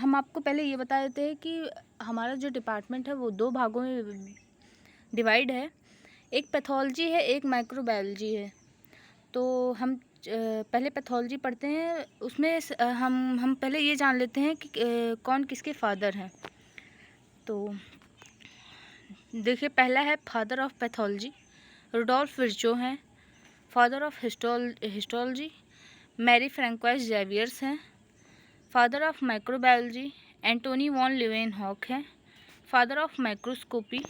हम आपको पहले ये बता देते हैं कि हमारा जो डिपार्टमेंट है वो 2 भागों में डिवाइड है। एक पैथोलॉजी है, एक माइक्रोबायोलॉजी है। तो हम पहले पैथोलॉजी पढ़ते हैं। उसमें हम पहले ये जान लेते हैं कि कौन किसके फादर हैं। तो देखिए, पहला है father of pathology, Rudolf Virchow हैं। Father of histology Marie Francois Xaviers हैं। Father of microbiology Antonie von Leeuwenhoek हैं। Father of microscopy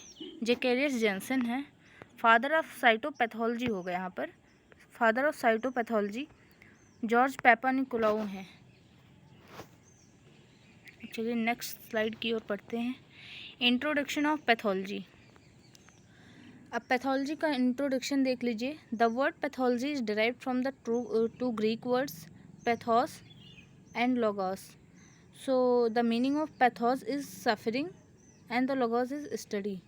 Zacharias Janssen हैं। फादर ऑफ साइटोपैथोलॉजी हो गया यहाँ पर, father of cytopathology George Papanicolaou हैं। चलिए नेक्स्ट स्लाइड की ओर पढ़ते हैं। Introduction of pathology. अब पैथोलॉजी का इंट्रोडक्शन देख लीजिए। The word pathology is derived from the two Greek words pathos and logos. So the meaning of pathos is suffering and the logos is study.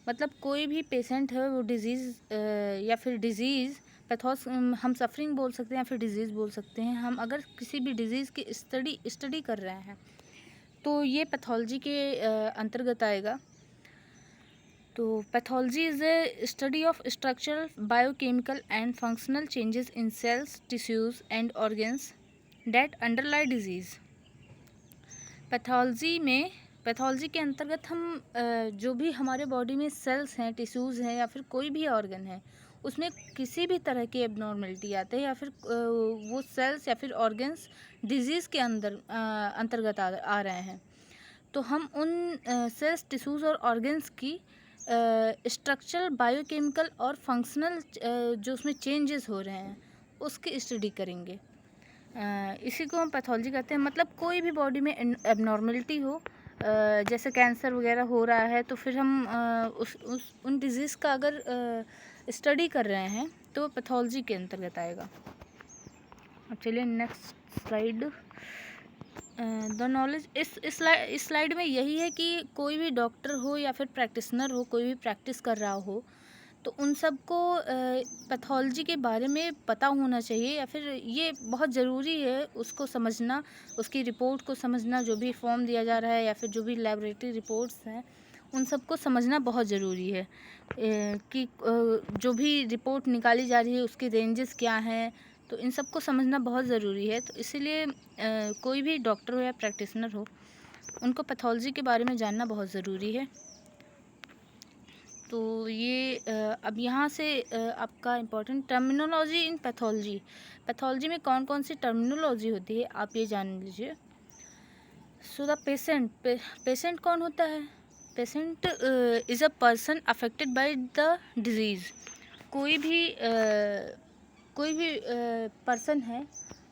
मतलब कोई भी पेशेंट है वो disease या फिर डिजीज़, पैथोस हम सफरिंग बोल सकते हैं या फिर डिजीज़ बोल सकते हैं। हम अगर किसी भी डिजीज़ की स्टडी कर रहे हैं तो ये पैथोलॉजी के अंतर्गत आएगा। तो pathology is a study of structural biochemical and functional changes in cells tissues and organs that underlie disease. Pathology के अंतर्गत हम जो भी हमारे बॉडी में सेल्स हैं, टिश्यूज़ हैं या फिर कोई भी ऑर्गन है, उसमें किसी भी तरह की एबनॉर्मेलिटी आते हैं या फिर वो सेल्स या फिर ऑर्गन्स डिजीज़ के अंतर्गत आ रहे हैं, तो हम उन सेल्स, टिश्यूज़ और ऑर्गन्स की स्ट्रक्चरल, बायोकेमिकल और फंक्शनल जो उसमें चेंजेस हो रहे हैं उसकी स्टडी करेंगे। इसी को हम पैथोलॉजी कहते हैं। मतलब कोई भी बॉडी में एबनॉर्मलिटी हो, जैसे कैंसर वगैरह हो रहा है, तो फिर हम उन डिजीज़ का अगर स्टडी कर रहे हैं तो पैथोलॉजी के अंतर्गत आएगा। अब चलिए नेक्स्ट स्लाइड। The knowledge. इस स्लाइड में यही है कि कोई भी डॉक्टर हो या फिर प्रैक्टिशनर हो, कोई भी प्रैक्टिस कर रहा हो, तो उन सबको पैथोलॉजी के बारे में पता होना चाहिए या फिर ये बहुत ज़रूरी है उसको समझना, उसकी रिपोर्ट को समझना, जो भी फॉर्म दिया जा रहा है या फिर जो भी लैबोरेटरी रिपोर्ट्स हैं उन सबको समझना बहुत ज़रूरी है। कि जो भी रिपोर्ट निकाली जा रही है उसके रेंजेस क्या हैं, तो इन सबको समझना बहुत ज़रूरी है। तो इसीलिए कोई भी डॉक्टर हो या प्रैक्टिशनर हो उनको पैथोलॉजी के बारे में जानना बहुत ज़रूरी है। तो ये अब यहाँ से आपका इम्पोर्टेंट टर्मिनोलॉजी इन पैथोलॉजी। पैथोलॉजी में कौन कौन सी टर्मिनोलॉजी होती है आप ये जान लीजिए। सो द पेशेंट कौन होता है? Patient is a person affected by the disease. कोई भी पर्सन है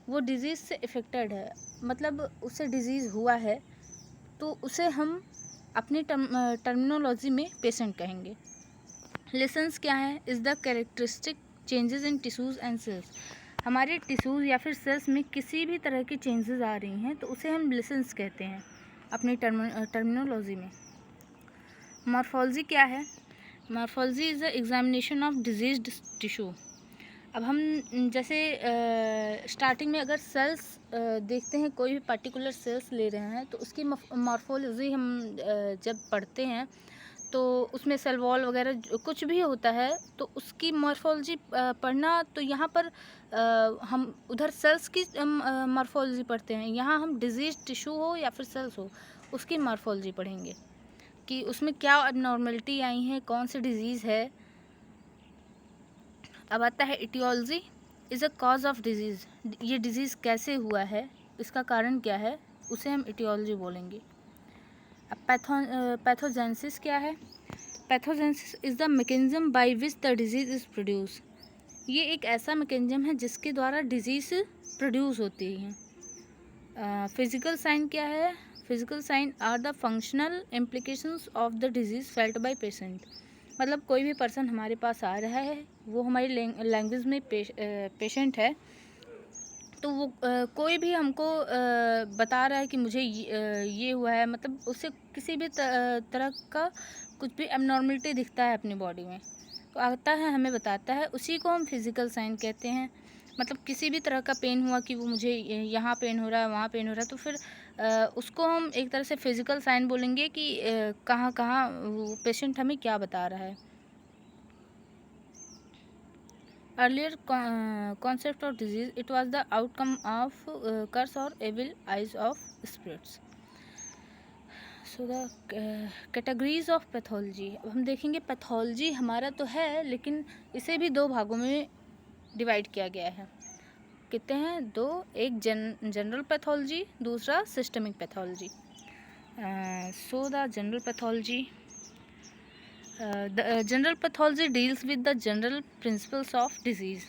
वो डिजीज़ से इफ़ेक्टेड है, मतलब उससे डिजीज़ हुआ है, तो उसे हम अपनी टर्मिनोलॉजी में पेशेंट कहेंगे। लेसन्स क्या है? Is the characteristic changes in tissues and cells. हमारे टिश्यूज़ या फिर सेल्स में किसी भी तरह की चेंजेस आ रही हैं तो उसे हम लेसन्स कहते हैं अपनी टर्मिनोलॉजी में। मॉर्फोलॉजी क्या है? Morphology is the examination of diseased tissue. अब हम जैसे स्टार्टिंग में अगर सेल्स देखते हैं, कोई भी पर्टिकुलर सेल्स ले रहे हैं तो उसकी मॉर्फोलॉजी हम जब पढ़ते हैं तो उसमें सेल वॉल वगैरह कुछ भी होता है तो उसकी मॉर्फोलॉजी पढ़ना, तो यहाँ पर हम उधर सेल्स की मॉर्फोलॉजी पढ़ते हैं, यहाँ हम डिजीज टिश्यू हो या फिर सेल्स हो उसकी मॉर्फोलॉजी पढ़ेंगे कि उसमें क्या एबनॉर्मलिटी आई है, कौन सी डिजीज़ है। अब आता है aetiology is a cause of disease. ये डिजीज़ कैसे हुआ है, इसका कारण क्या है, उसे हम इटियोलॉजी बोलेंगे। अब पैथोजेनेसिस क्या है? Pathogenesis is the mechanism by which the disease is produce. ये एक ऐसा मैकेनिज्म है जिसके द्वारा डिजीज़ प्रोड्यूस होती है। फिजिकल साइन क्या है? Physical sign are the functional implications of the disease felt by patient. मतलब कोई भी पर्सन हमारे पास आ रहा है, वो हमारी लैंग्वेज में पेशेंट है, तो वो कोई भी हमको बता रहा है कि मुझे ये हुआ है, मतलब उससे किसी भी तरह का कुछ भी एबनॉर्मलिटी दिखता है अपनी बॉडी में तो आता है, हमें बताता है, उसी को हम फिज़िकल साइन कहते हैं। मतलब किसी भी तरह का पेन हुआ कि वो मुझे यहाँ पेन हो रहा है, वहाँ पेन हो रहा है, तो फिर उसको हम एक तरह से फिज़िकल साइन बोलेंगे कि कहाँ कहाँ वो पेशेंट हमें क्या बता रहा है। Earlier concept of disease, it was the outcome of curse or evil eyes of spirits. So the categories of pathology, अब हम देखेंगे पैथोलॉजी हमारा तो है, लेकिन इसे भी दो भागों में डिवाइड किया गया है। कितने हैं? दो, एक जनरल पैथोलॉजी, दूसरा systemic pathology. So the general pathology, general pathology deals with the general principles of disease.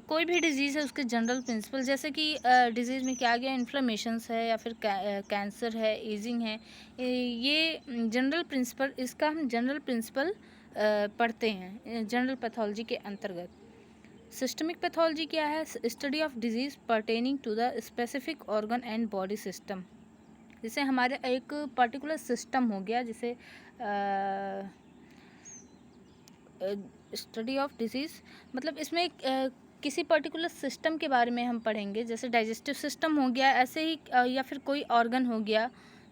कोई भी डिज़ीज़ है उसके जनरल प्रिंसिपल, जैसे कि डिज़ीज़ में क्या आ गया, इन्फ्लेमेशंस है या फिर कैंसर है, एजिंग है, ये जनरल प्रिंसिपल, इसका हम जनरल प्रिंसिपल पढ़ते हैं जनरल पैथोलॉजी के अंतर्गत। सिस्टमिक पैथोलॉजी क्या है? Study of disease pertaining to the specific organ and body system. जैसे हमारे एक पर्टिकुलर सिस्टम हो गया, जैसे स्टडी ऑफ डिजीज़ मतलब इसमें किसी पर्टिकुलर सिस्टम के बारे में हम पढ़ेंगे, जैसे डाइजेस्टिव सिस्टम हो गया, ऐसे ही या फिर कोई ऑर्गन हो गया,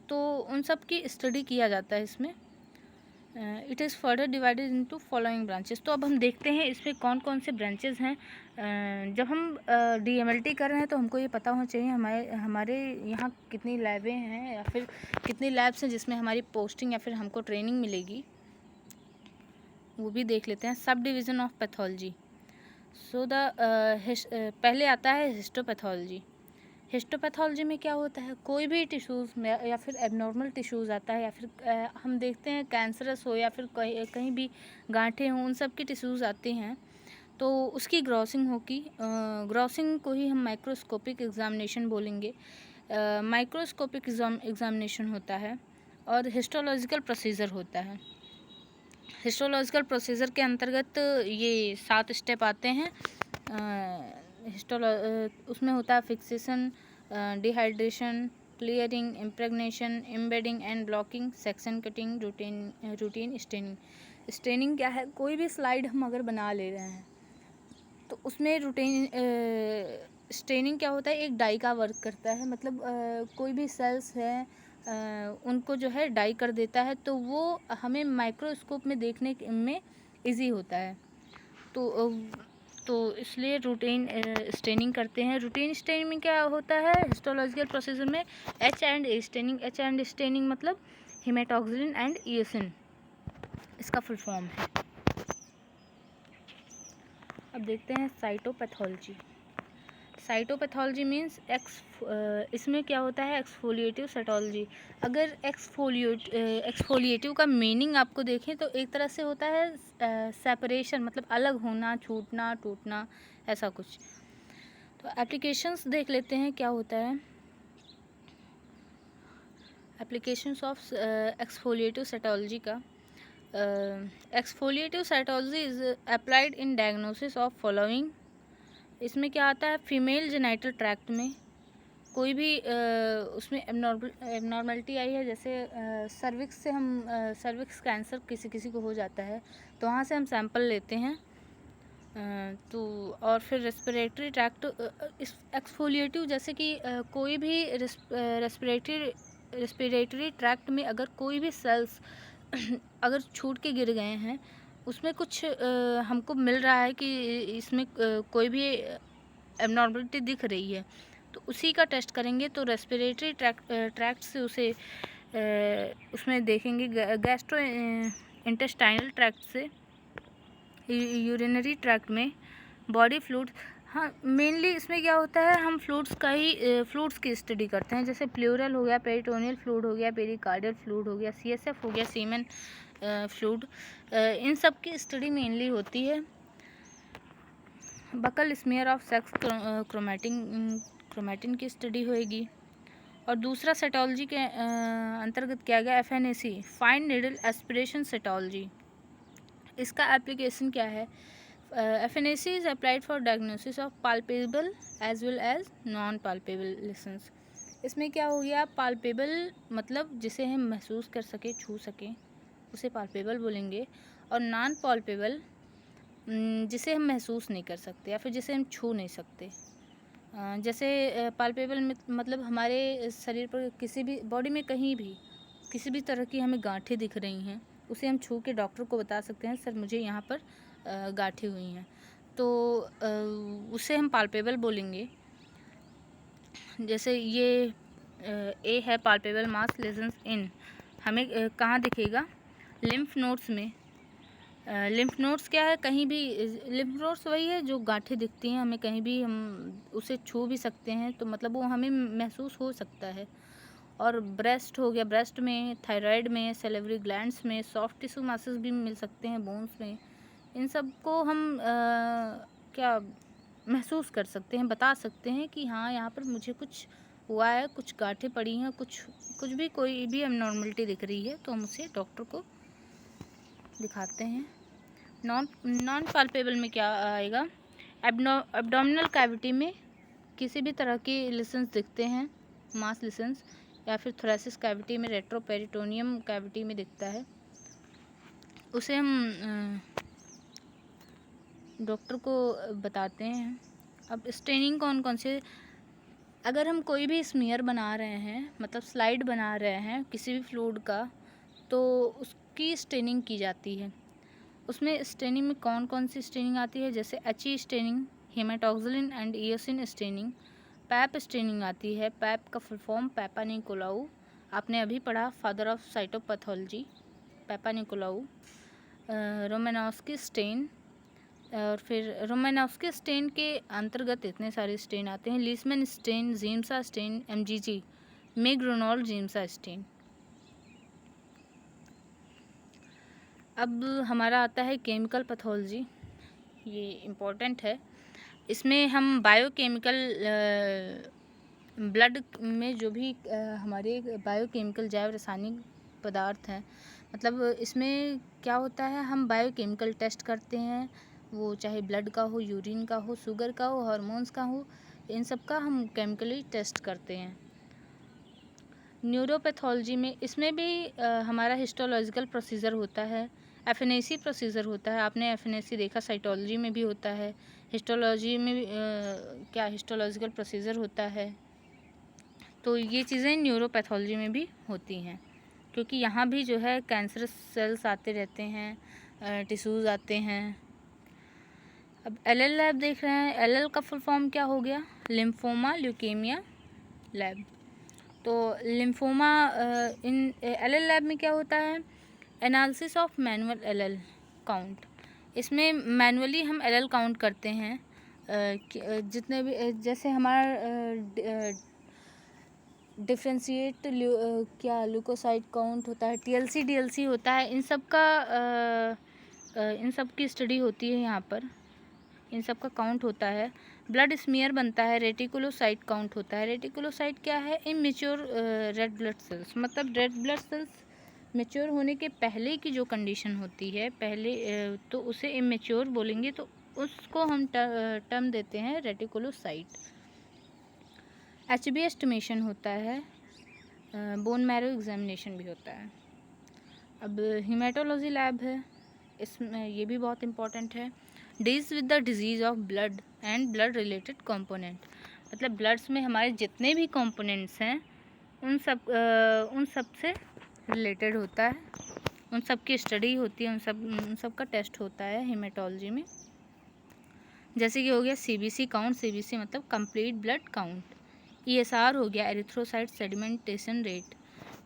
तो उन सब की स्टडी किया जाता है इसमें। It is further divided into following branches. तो अब हम देखते हैं इसमें कौन कौन से ब्रांचेस हैं। जब हम DMLT कर रहे हैं तो हमको ये पता होना चाहिए हमारे यहाँ कितनी लैबें हैं या फिर कितनी लैब्स हैं जिसमें हमारी पोस्टिंग या फिर हमको ट्रेनिंग मिलेगी, वो भी देख लेते हैं। Sub division of pathology. So the पहले आता है हिस्टोपैथोलॉजी। हिस्टोपैथोलॉजी में क्या होता है? कोई भी टिश्यूज़ में या फिर एबनॉर्मल टिश्यूज़ आता है, या फिर हम देखते हैं कैंसरस हो या फिर कहीं भी गांठें हों, उन सब की टिश्यूज़ आती हैं, तो उसकी ग्रॉसिंग होगी। ग्रॉसिंग को ही हम माइक्रोस्कोपिक एग्जामिनेशन बोलेंगे। माइक्रोस्कोपिक एग्जामिनेशन होता है और हिस्टोलॉजिकल प्रोसीजर होता है। हिस्टोलॉजिकल प्रोसीजर के अंतर्गत ये 7 स्टेप आते हैं। उसमें होता है fixation, dehydration, clearing, impregnation, embedding and blocking, section cutting, routine staining. Staining क्या है? कोई भी स्लाइड हम अगर बना ले रहे हैं तो उसमें रूटीन स्टेनिंग क्या होता है? एक डाई का वर्क करता है, मतलब कोई भी सेल्स हैं उनको जो है डाई कर देता है, तो वो हमें माइक्रोस्कोप में देखने में इजी होता है। तो इसलिए रूटीन स्टेनिंग करते हैं। रूटीन स्टेनिंग में क्या होता है? हिस्टोलॉजिकल प्रोसीजर में H&A स्टेनिंग। H&A स्टेनिंग मतलब हेमेटोक्सिलिन एंड इयोसिन, इसका फुल फॉर्म है। अब देखते हैं साइटोपैथोलॉजी। साइटोपैथोलॉजी मीन्स इसमें क्या होता है? Exfoliative cytology. अगर एक्सफोलिएटिव का मीनिंग आपको देखें तो एक तरह से होता है सेपरेशन, मतलब अलग होना, छूटना, टूटना, ऐसा कुछ। तो एप्लीकेशंस देख लेते हैं क्या होता है। एप्लीकेशंस ऑफ एक्सफोलिएटिव साइटोलॉजी का। Exfoliative cytology is applied in diagnosis of following. इसमें क्या आता है? फीमेल जेनाइटल ट्रैक्ट में कोई भी उसमें एबनॉर्मलिटी आई है, जैसे सर्विक्स से हम सर्विक्स कैंसर किसी को हो जाता है, तो वहाँ से हम सैंपल लेते हैं। तो और फिर रेस्पिरेटरी ट्रैक्ट एक्सफोलिएटिव, जैसे कि कोई भी रेस्पिरेटरी ट्रैक्ट में अगर कोई भी सेल्स अगर छूट के गिर गए हैं, उसमें कुछ हमको मिल रहा है कि इसमें कोई भी एबनॉर्मलिटी दिख रही है, तो उसी का टेस्ट करेंगे। तो रेस्पिरेटरी ट्रैक्ट से उसे उसमें देखेंगे। गैस्ट्रो इंटेस्टाइनल ट्रैक्ट से, यूरिनरी ट्रैक्ट में, बॉडी फ्लूइड्स। हाँ, मेनली इसमें क्या होता है? हम फ्लूइड्स की स्टडी करते हैं, जैसे प्लूरल हो गया, पेरिटोनियल फ्लूइड हो गया, पेरिकार्डियल फ्लूइड हो गया, CSF हो गया, सीमेन फ्लूइड, इन सब की स्टडी मेनली होती है। Buccal smear of sex chromatin की स्टडी होएगी। और दूसरा साइटोलॉजी के अंतर्गत क्या गया? FNAC, fine needle aspiration cytology. इसका एप्लीकेशन क्या है? FNAC is applied for diagnosis of palpable as well as non palpable lesions. इसमें क्या हो गया? पाल्पेबल मतलब जिसे हम महसूस कर सके, छू सकें, उसे पाल्पेबल बोलेंगे, और नॉन पाल्पेबल जिसे हम महसूस नहीं कर सकते या फिर जिसे हम छू नहीं सकते। जैसे पाल्पेबल मतलब हमारे शरीर पर किसी भी बॉडी में कहीं भी किसी भी तरह की हमें गांठें दिख रही हैं, उसे हम छू के डॉक्टर को बता सकते हैं, सर मुझे यहाँ पर गांठें हुई हैं, तो उसे हम पाल्पेबल बोलेंगे। जैसे ये ए है पाल्पेबल मास लेजन्स इन, हमें कहाँ दिखेगा? लिम्फ नोड्स में। लिम्फ नोड्स क्या है? कहीं भी लिम्फ नोड्स वही है जो गांठें दिखती हैं हमें, कहीं भी हम उसे छू भी सकते हैं, तो मतलब वो हमें महसूस हो सकता है। और ब्रेस्ट हो गया, ब्रेस्ट में, थायराइड में, सेलेवरी ग्लैंड्स में, सॉफ्ट टिश्यू मासेस भी मिल सकते हैं बोन्स में। इन सब को हम क्या महसूस कर सकते हैं, बता सकते हैं कि हाँ यहाँ पर मुझे कुछ हुआ है, कुछ गांठें पड़ी हैं, कुछ भी कोई भी एबनॉर्मलिटी दिख रही है, तो हम उसे डॉक्टर को दिखाते हैं। नॉन पाल्पेबल में क्या आएगा? एब्डोमिनल कैविटी में किसी भी तरह के लेशंस दिखते हैं, मास लेशंस, या फिर थोरेसिस कैविटी में, रेट्रोपेरिटोनियम कैविटी में दिखता है, उसे हम डॉक्टर को बताते हैं। अब स्टेनिंग कौन कौन से, अगर हम कोई भी स्मीयर बना रहे हैं, मतलब स्लाइड बना रहे हैं किसी भी फ्लूइड का, तो उसकी स्टेनिंग की जाती है। उसमें स्टेनिंग में कौन कौन सी स्टेनिंग आती है? जैसे H E staining, haematoxylin and eosin staining, Pap staining आती है। पैप का फुल फॉर्म पैपा निकोलाउ, आपने अभी पढ़ा, father of cytopathology, Papanicolaou. Romanowsky stain, और फिर रोमानोव्स्की स्टेन के अंतर्गत इतने सारे स्टेन आते हैं। लीसमैन स्टेन, जीम्सा स्टेन, एमजीजी, मेग्रोनॉल जीम्सा स्टेन। अब हमारा आता है केमिकल पैथोलॉजी, ये इम्पोर्टेंट है। इसमें हम बायोकेमिकल ब्लड में जो भी हमारे बायोकेमिकल जैव रासायनिक पदार्थ हैं, मतलब इसमें क्या होता है, हम बायोकेमिकल टेस्ट करते हैं, वो चाहे ब्लड का हो, यूरिन का हो, शुगर का हो, हार्मोन्स का हो, इन सब का हम केमिकली टेस्ट करते हैं। न्यूरोपैथोलॉजी में इसमें भी हमारा हिस्टोलॉजिकल प्रोसीजर होता है, एफएनएसी प्रोसीजर होता है। आपने एफएनएसी देखा, साइटोलॉजी में भी होता है, हिस्टोलॉजी में भी क्या हिस्टोलॉजिकल प्रोसीजर होता है। तो ये चीज़ें न्यूरोपैथोलॉजी में भी होती हैं, क्योंकि यहाँ भी जो है कैंसरस सेल्स आते रहते हैं, टिश्यूज़ आते हैं। अब एलएल लैब देख रहे हैं। एलएल का फुल फॉर्म क्या हो गया? Lymphoma leukaemia lab. तो लिम्फोमा इन एलएल लैब में क्या होता है? Analysis of manual LL count. इसमें मैनुअली हम एलएल काउंट करते हैं, जितने भी, जैसे हमारा डिफ्रेंशिएट क्या ल्यूकोसाइट काउंट होता है, टीएलसी डीएलसी होता है, इन सब की स्टडी होती है यहाँ पर, इन सब का काउंट होता है। ब्लड स्मीयर बनता है, रेटिकुलोसाइट काउंट होता है। रेटिकुलोसाइट क्या है? इमेच्योर रेड ब्लड सेल्स, मतलब रेड ब्लड सेल्स मेच्योर होने के पहले की जो कंडीशन होती है, पहले तो उसे इमेच्योर बोलेंगे, तो उसको हम टर्म देते हैं रेटिकुलोसाइट। एचबी एस्टिमेशन होता है, बोन मैरो एग्जामिनेशन भी होता है। अब हीमेटोलॉजी लैब है, इसमें ये भी बहुत इम्पॉर्टेंट है। Deals with the disease of blood and blood related component, मतलब ब्लड्स में हमारे जितने भी कंपोनेंट्स हैं उन सब से रिलेटेड होता है, उन सब की स्टडी होती है, उन सब का टेस्ट होता है हीमेटोलॉजी में। जैसे कि हो गया सीबीसी काउंट, सीबीसी मतलब कंप्लीट ब्लड काउंट। ईएसआर हो गया, एरिथ्रोसाइट सेडिमेंटेशन रेट।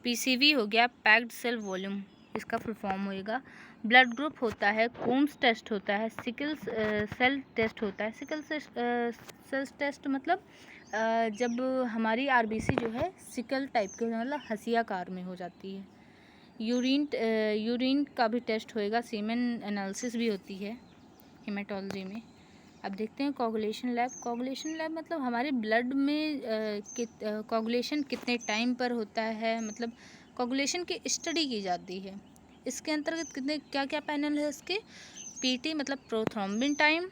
पीसीवी हो गया, पैक्ड सेल वॉल्यूम, इसका फुल फॉर्म होएगा। ब्लड ग्रुप होता है, कोम्स टेस्ट होता है, सिकल सेल टेस्ट होता है। सिकल सेल टेस्ट मतलब जब हमारी आरबीसी जो है सिकल टाइप के, मतलब हंसियाकार में हो जाती है। यूरिन का भी टेस्ट होएगा, सीमेन एनालिसिस भी होती है हेमाटोलॉजी में। अब देखते हैं कोगुलेशन लैब। कोगुलेशन लैब मतलब हमारे ब्लड में कोगुलेशन कितने टाइम पर होता है, मतलब कोगुलेशन की स्टडी की जाती है। इसके अंतर्गत कितने क्या क्या पैनल है इसके? पीटी मतलब prothrombin time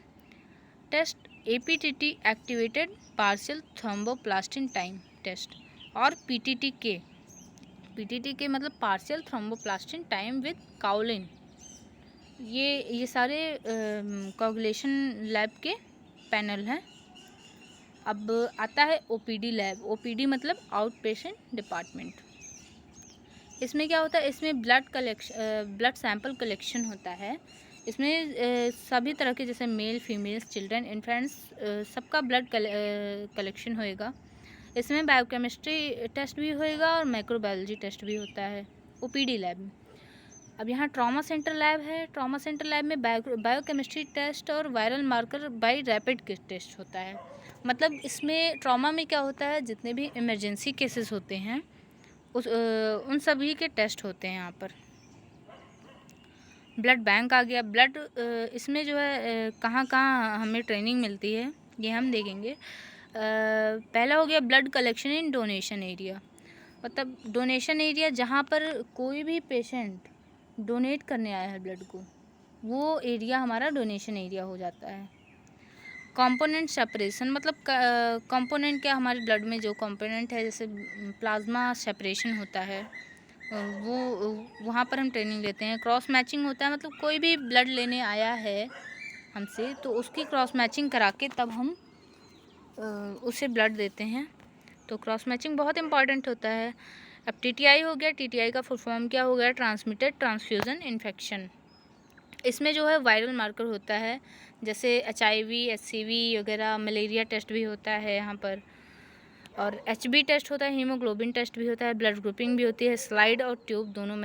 test, APTT activated partial thromboplastin time test, और पीटीटी के मतलब partial thromboplastin time with kaolin. ये सारे कोगुलेशन लैब के पैनल हैं। अब आता है ओपीडी लैब। ओपीडी मतलब आउट पेशेंट डिपार्टमेंट। इसमें क्या होता है, इसमें ब्लड सैंपल कलेक्शन होता है। इसमें सभी तरह के, जैसे मेल, फीमेल्स, चिल्ड्रन, इन्फेंट्स, सबका ब्लड कलेक्शन होएगा। इसमें बायोकेमिस्ट्री टेस्ट भी होएगा और माइक्रोबायोलॉजी टेस्ट भी होता है ओपीडी लैब में। अब यहाँ ट्रॉमा सेंटर लैब है। ट्रॉमा सेंटर लैब में बायोकेमिस्ट्री टेस्ट और viral marker by rapid kit test होता है। मतलब इसमें ट्रॉमा में क्या होता है, जितने भी इमरजेंसी केसेस होते हैं उन सभी के टेस्ट होते हैं यहाँ पर। ब्लड बैंक आ गया। ब्लड इसमें जो है कहाँ कहाँ हमें ट्रेनिंग मिलती है ये हम देखेंगे। पहला हो गया blood collection in donation area. मतलब डोनेशन एरिया जहाँ पर कोई भी पेशेंट डोनेट करने आया है ब्लड को, वो एरिया हमारा डोनेशन एरिया हो जाता है। कंपोनेंट सेपरेशन मतलब कंपोनेंट क्या, हमारे ब्लड में जो कंपोनेंट है, जैसे प्लाज्मा सेपरेशन होता है, वो वहाँ पर हम ट्रेनिंग लेते हैं। क्रॉस मैचिंग होता है, मतलब कोई भी ब्लड लेने आया है हमसे तो उसकी क्रॉस मैचिंग करा के तब हम उसे ब्लड देते हैं। तो क्रॉस मैचिंग बहुत इंपॉर्टेंट होता है। अब टीटीआई हो गया। टीटीआई का फुल फॉर्म क्या हो गया, ट्रांसमिटेड ट्रांसफ्यूज़न इन्फेक्शन। इसमें जो है वायरल मार्कर होता है, जैसे HIV, HCV वगैरह। मलेरिया टेस्ट भी होता है यहाँ पर, और HB टेस्ट होता है, हीमोग्लोबिन टेस्ट भी होता है, ब्लड ग्रुपिंग भी होती है, स्लाइड और ट्यूब दोनों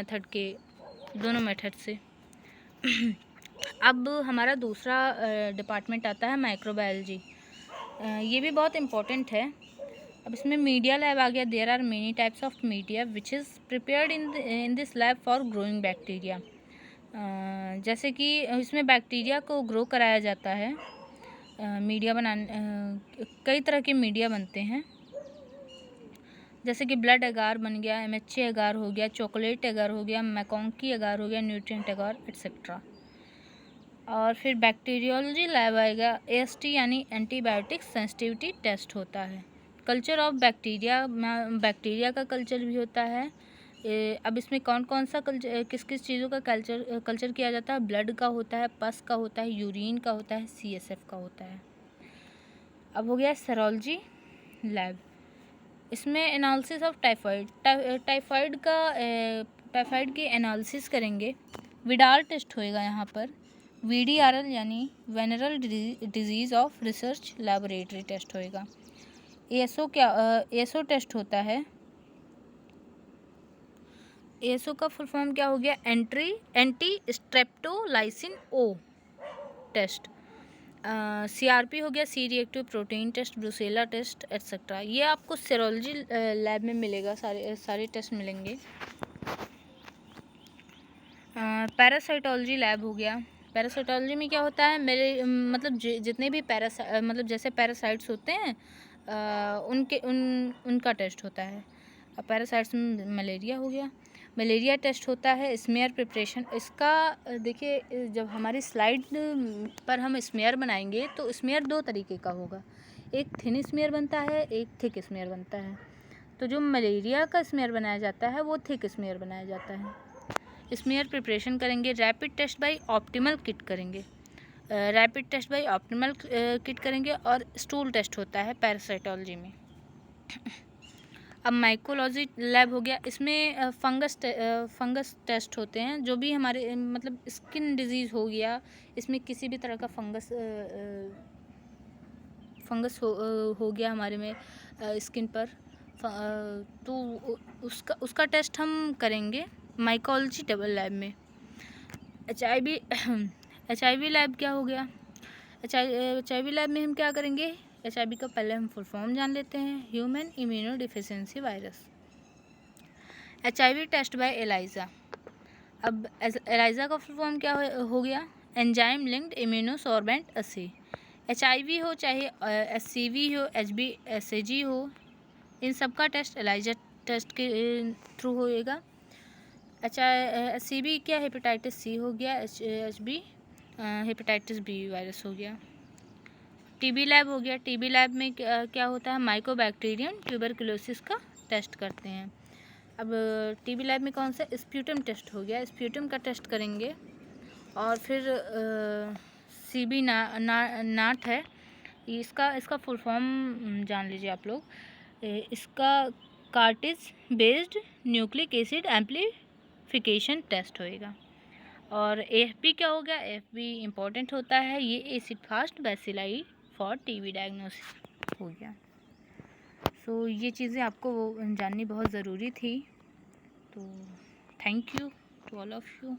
मेथड से। अब हमारा दूसरा डिपार्टमेंट आता है माइक्रोबायोलॉजी। ये भी बहुत इम्पोर्टेंट है। अब इसमें मीडिया लैब आ गया। There are many types of media which is prepared in this lab for growing bacteria. जैसे कि इसमें बैक्टीरिया को ग्रो कराया जाता है। मीडिया बनाने कई तरह के मीडिया बनते हैं, जैसे कि ब्लड एगार बन गया, MHA एगार हो गया, चॉकलेट एगार हो गया, मैकोंकी एगार हो गया, न्यूट्रिएंट एगार एक्सेट्रा। और फिर बैक्टीरियोलॉजी लैब आएगा। AST यानी एंटीबायोटिक सेंसिटिविटी टेस्ट होता है। कल्चर ऑफ बैक्टीरिया का कल्चर भी होता है। अब इसमें कौन कौन सा कल्चर, किस किस चीज़ों का कल्चर किया जाता है। ब्लड का होता है, पस का होता है, यूरिन का होता है, CSF का होता है। अब हो गया सेरोलॉजी लैब। इसमें एनालिसिस ऑफ टाइफाइड के एनालिसिस करेंगे। विडाल टेस्ट होएगा यहाँ पर। VDRL यानी venereal disease of research laboratory test होएगा। ASO टेस्ट होता है। ASO का फुल फॉर्म क्या हो गया, anti streptolysin O test. CRP हो गया, C reactive protein test, brucella test etcetera. ये आपको सेरोलॉजी लैब में मिलेगा, सारे टेस्ट मिलेंगे। पैरासाइटोलॉजी लैब हो गया। पैरासाइटोलॉजी में क्या होता है, मेरे मतलब जितने भी मतलब जैसे पैरासाइट्स होते हैं उनका टेस्ट होता है। अब पैरासाइट्स में मलेरिया हो गया। मलेरिया टेस्ट होता है। स्मेयर प्रिपरेशन, इसका देखिए जब हमारी स्लाइड पर हम स्मेयर बनाएंगे तो स्मेयर दो तरीके का होगा, एक थिन स्मेयर बनता है, एक थिक स्मेयर बनता है। तो जो मलेरिया का स्मेयर बनाया जाता है वो थिक स्मेयर बनाया जाता है। स्मेयर प्रिपरेशन करेंगे। Rapid test by optimal kit करेंगे। और स्टूल टेस्ट होता है पैरासाइटोलॉजी में। अब माइकोलॉजी लैब हो गया। इसमें फंगस टेस्ट होते हैं, जो भी हमारे मतलब स्किन डिजीज़ हो गया, इसमें किसी भी तरह का फंगस हो गया हमारे में स्किन पर, तो उसका टेस्ट हम करेंगे माइकोलॉजी डबल लैब में। HIV लैब क्या हो गया। HIV लैब में हम क्या करेंगे, HIV का पहले हम फुल फॉर्म जान लेते हैं, human immunodeficiency virus. HIV test by ELISA. अब एलाइजा का फुल फॉर्म क्या हो गया, enzyme linked immunosorbent assay. HIV हो चाहे HCV हो, HB SAG हो, इन सब का टेस्ट एलाइजा टेस्ट के थ्रू होएगा। HCV क्या, हेपेटाइटिस C हो गया। HB हेपेटाइटिस B वायरस हो गया। TB लैब हो गया। TB लैब में क्या होता है, माइकोबैक्टीरियम ट्यूबरकुलोसिस का टेस्ट करते हैं। अब TB लैब में कौन सा, स्प्यूटम टेस्ट हो गया। स्प्यूटम का टेस्ट करेंगे और फिर CB नाट है, इसका फुल फॉर्म जान लीजिए आप लोग। इसका cartridge based nucleic acid amplification test होएगा। और AFB क्या हो गया? AFB इम्पॉर्टेंट होता है, ये acid fast bacilli for TB diagnosis हो गया। सो ये चीज़ें आपको जाननी बहुत ज़रूरी थी। तो thank you to all of you.